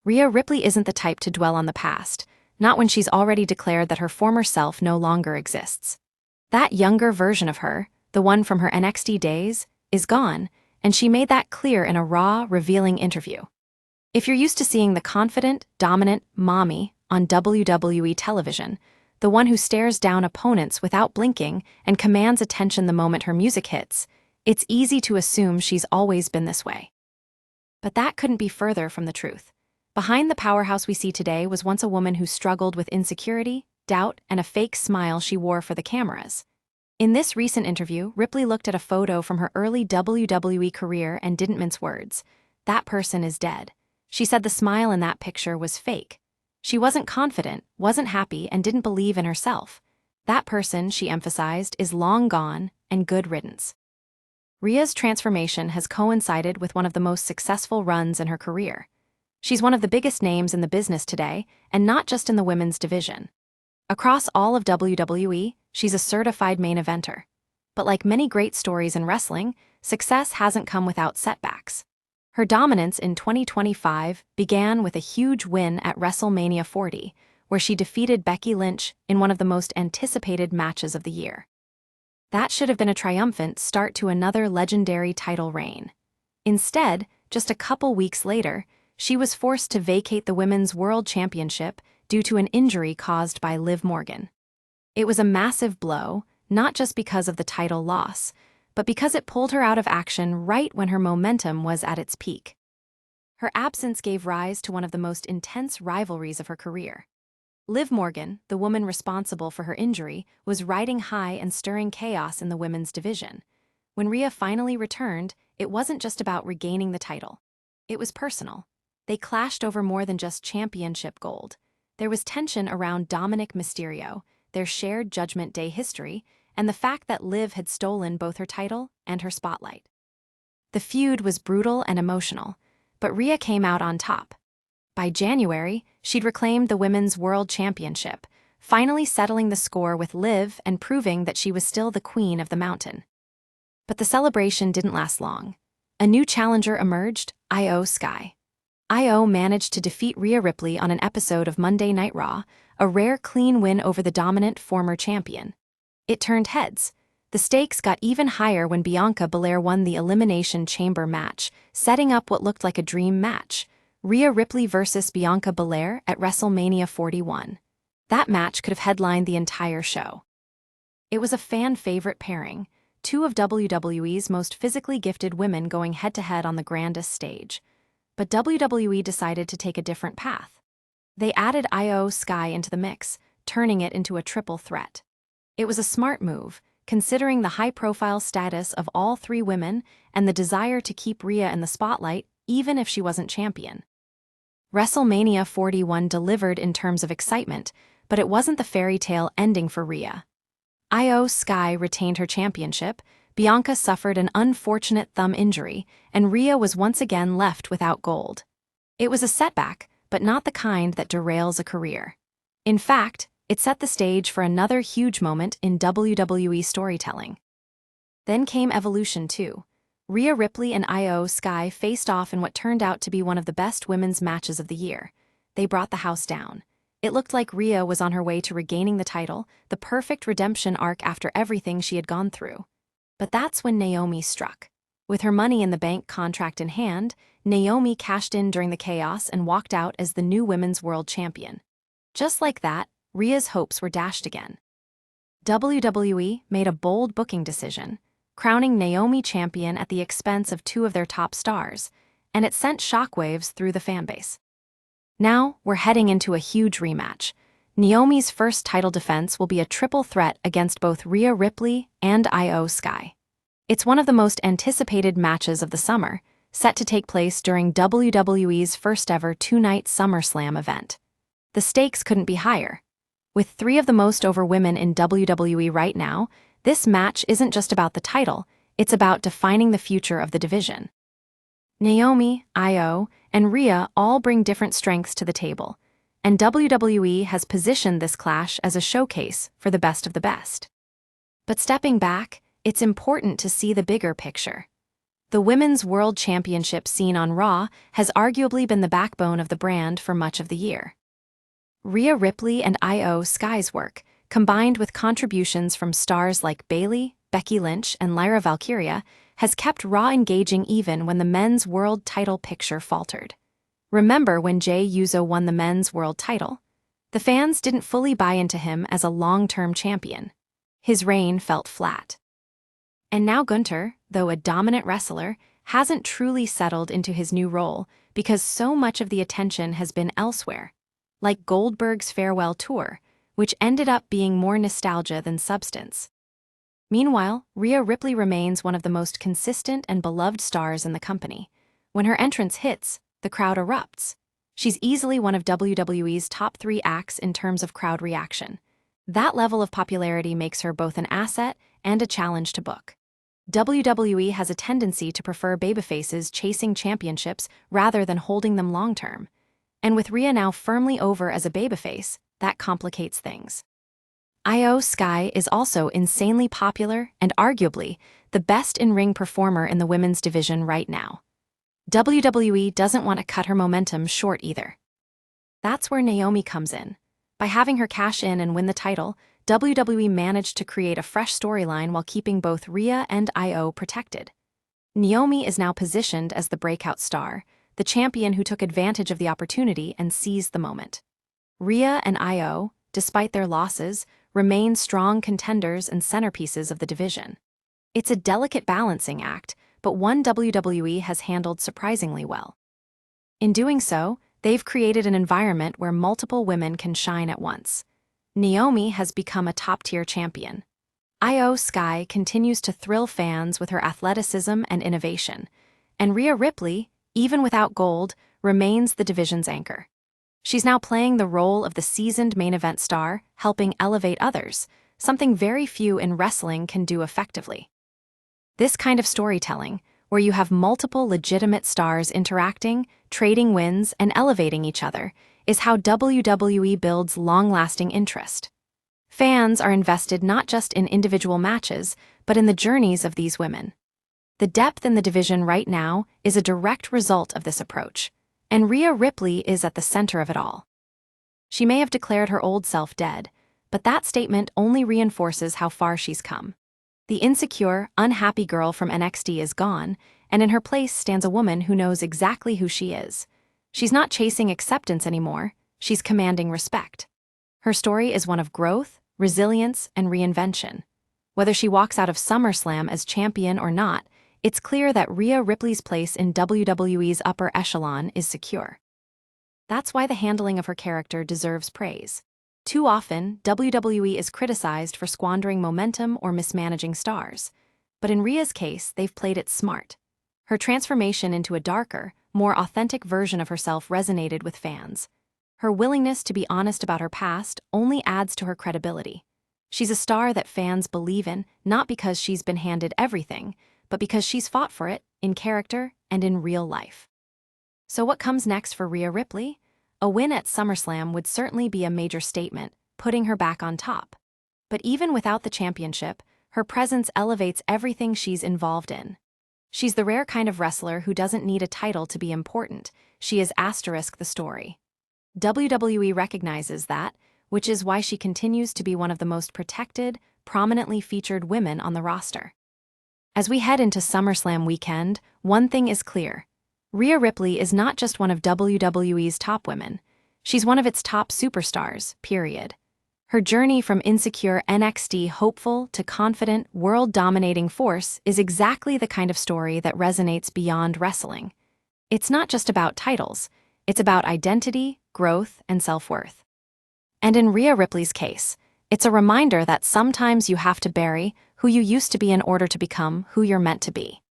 Rhea Ripley isn't the type to dwell on the past, not when she's already declared that her former self no longer exists. That younger version of her, the one from her NXT days, is gone, and she made that clear in a raw, revealing interview. If you're used to seeing the confident, dominant mommy on WWE television, the one who stares down opponents without blinking and commands attention the moment her music hits, it's easy to assume she's always been this way. But that couldn't be further from the truth. Behind the powerhouse we see today was once a woman who struggled with insecurity, doubt, and a fake smile she wore for the cameras. In this recent interview, Ripley looked at a photo from her early WWE career and didn't mince words. That person is dead. She said the smile in that picture was fake. She wasn't confident, wasn't happy, and didn't believe in herself. That person, she emphasized, is long gone and good riddance. Rhea's transformation has coincided with one of the most successful runs in her career. She's one of the biggest names in the business today, and not just in the women's division. Across all of WWE, she's a certified main eventer. But like many great stories in wrestling, success hasn't come without setbacks. Her dominance in 2025 began with a huge win at WrestleMania 40, where she defeated Becky Lynch in one of the most anticipated matches of the year. That should have been a triumphant start to another legendary title reign. Instead, just a couple weeks later, she was forced to vacate the Women's World Championship due to an injury caused by Liv Morgan. It was a massive blow, not just because of the title loss, but because it pulled her out of action right when her momentum was at its peak. Her absence gave rise to one of the most intense rivalries of her career. Liv Morgan, the woman responsible for her injury, was riding high and stirring chaos in the women's division. When Rhea finally returned, it wasn't just about regaining the title. It was personal. They clashed over more than just championship gold. There was tension around Dominic Mysterio, their shared Judgment Day history, and the fact that Liv had stolen both her title and her spotlight. The feud was brutal and emotional, but Rhea came out on top. By January, she'd reclaimed the Women's World Championship, finally settling the score with Liv and proving that she was still the queen of the mountain. But the celebration didn't last long. A new challenger emerged, Io Sky. Io managed to defeat Rhea Ripley on an episode of Monday Night Raw, a rare clean win over the dominant former champion. It turned heads. The stakes got even higher when Bianca Belair won the Elimination Chamber match, setting up what looked like a dream match: Rhea Ripley versus Bianca Belair at WrestleMania 41. That match could have headlined the entire show. It was a fan-favorite pairing, two of WWE's most physically gifted women going head-to-head on the grandest stage. But WWE decided to take a different path. They added Io Sky into the mix, turning it into a triple threat. It was a smart move, considering the high-profile status of all three women and the desire to keep Rhea in the spotlight, even if she wasn't champion. WrestleMania 41 delivered in terms of excitement, but it wasn't the fairy tale ending for Rhea. Io Sky retained her championship, Bianca suffered an unfortunate thumb injury, and Rhea was once again left without gold. It was a setback, but not the kind that derails a career. In fact, it set the stage for another huge moment in WWE storytelling. Then came Evolution 2. Rhea Ripley and Io Sky faced off in what turned out to be one of the best women's matches of the year. They brought the house down. It looked like Rhea was on her way to regaining the title, the perfect redemption arc after everything she had gone through. But that's when Naomi struck. With her Money in the Bank contract in hand, Naomi cashed in during the chaos and walked out as the new Women's World Champion. Just like that, Rhea's hopes were dashed again. WWE made a bold booking decision, crowning Naomi champion at the expense of two of their top stars, and it sent shockwaves through the fanbase. Now, we're heading into a huge rematch. Naomi's first title defense will be a triple threat against both Rhea Ripley and Io Sky. It's one of the most anticipated matches of the summer, set to take place during WWE's first-ever two-night SummerSlam event. The stakes couldn't be higher. With three of the most over women in WWE right now, this match isn't just about the title, it's about defining the future of the division. Naomi, Io, and Rhea all bring different strengths to the table, and WWE has positioned this clash as a showcase for the best of the best. But stepping back, it's important to see the bigger picture. The Women's World Championship seen on Raw has arguably been the backbone of the brand for much of the year. Rhea Ripley and Io Sky's work, combined with contributions from stars like Bayley, Becky Lynch, and Lyra Valkyria, has kept Raw engaging even when the men's world title picture faltered. Remember when Jey Uso won the men's world title? The fans didn't fully buy into him as a long-term champion. His reign felt flat. And now Gunther, though a dominant wrestler, hasn't truly settled into his new role because so much of the attention has been elsewhere, like Goldberg's farewell tour, which ended up being more nostalgia than substance. Meanwhile, Rhea Ripley remains one of the most consistent and beloved stars in the company. When her entrance hits, the crowd erupts. She's easily one of WWE's top 3 acts in terms of crowd reaction. That level of popularity makes her both an asset and a challenge to book. WWE has a tendency to prefer babyfaces chasing championships rather than holding them long-term. And with Rhea now firmly over as a babyface, that complicates things. Io Sky is also insanely popular and arguably the best in-ring performer in the women's division right now. WWE doesn't want to cut her momentum short either. That's where Naomi comes in. By having her cash in and win the title, WWE managed to create a fresh storyline while keeping both Rhea and Io protected. Naomi is now positioned as the breakout star, the champion who took advantage of the opportunity and seized the moment. Rhea and Io, despite their losses, remain strong contenders and centerpieces of the division. It's a delicate balancing act, but one WWE has handled surprisingly well. In doing so, they've created an environment where multiple women can shine at once. Naomi has become a top-tier champion. Io Sky continues to thrill fans with her athleticism and innovation, and Rhea Ripley, even without gold, remains the division's anchor. She's now playing the role of the seasoned main event star, helping elevate others, something very few in wrestling can do effectively. This kind of storytelling, where you have multiple legitimate stars interacting, trading wins, and elevating each other, is how WWE builds long-lasting interest. Fans are invested not just in individual matches, but in the journeys of these women. The depth in the division right now is a direct result of this approach, and Rhea Ripley is at the center of it all. She may have declared her old self dead, but that statement only reinforces how far she's come. The insecure, unhappy girl from NXT is gone, and in her place stands a woman who knows exactly who she is. She's not chasing acceptance anymore, she's commanding respect. Her story is one of growth, resilience, and reinvention. Whether she walks out of SummerSlam as champion or not, it's clear that Rhea Ripley's place in WWE's upper echelon is secure. That's why the handling of her character deserves praise. Too often, WWE is criticized for squandering momentum or mismanaging stars. But in Rhea's case, they've played it smart. Her transformation into a darker, more authentic version of herself resonated with fans. Her willingness to be honest about her past only adds to her credibility. She's a star that fans believe in, not because she's been handed everything, but because she's fought for it, in character and in real life. So what comes next for Rhea Ripley? A win at SummerSlam would certainly be a major statement, putting her back on top. But even without the championship, her presence elevates everything she's involved in. She's the rare kind of wrestler who doesn't need a title to be important. She is * the story. WWE recognizes that, which is why she continues to be one of the most protected, prominently featured women on the roster. As we head into SummerSlam weekend, one thing is clear. Rhea Ripley is not just one of WWE's top women. She's one of its top superstars, period. Her journey from insecure NXT hopeful to confident, world-dominating force is exactly the kind of story that resonates beyond wrestling. It's not just about titles, it's about identity, growth, and self-worth. And in Rhea Ripley's case, it's a reminder that sometimes you have to bury who you used to be in order to become who you're meant to be.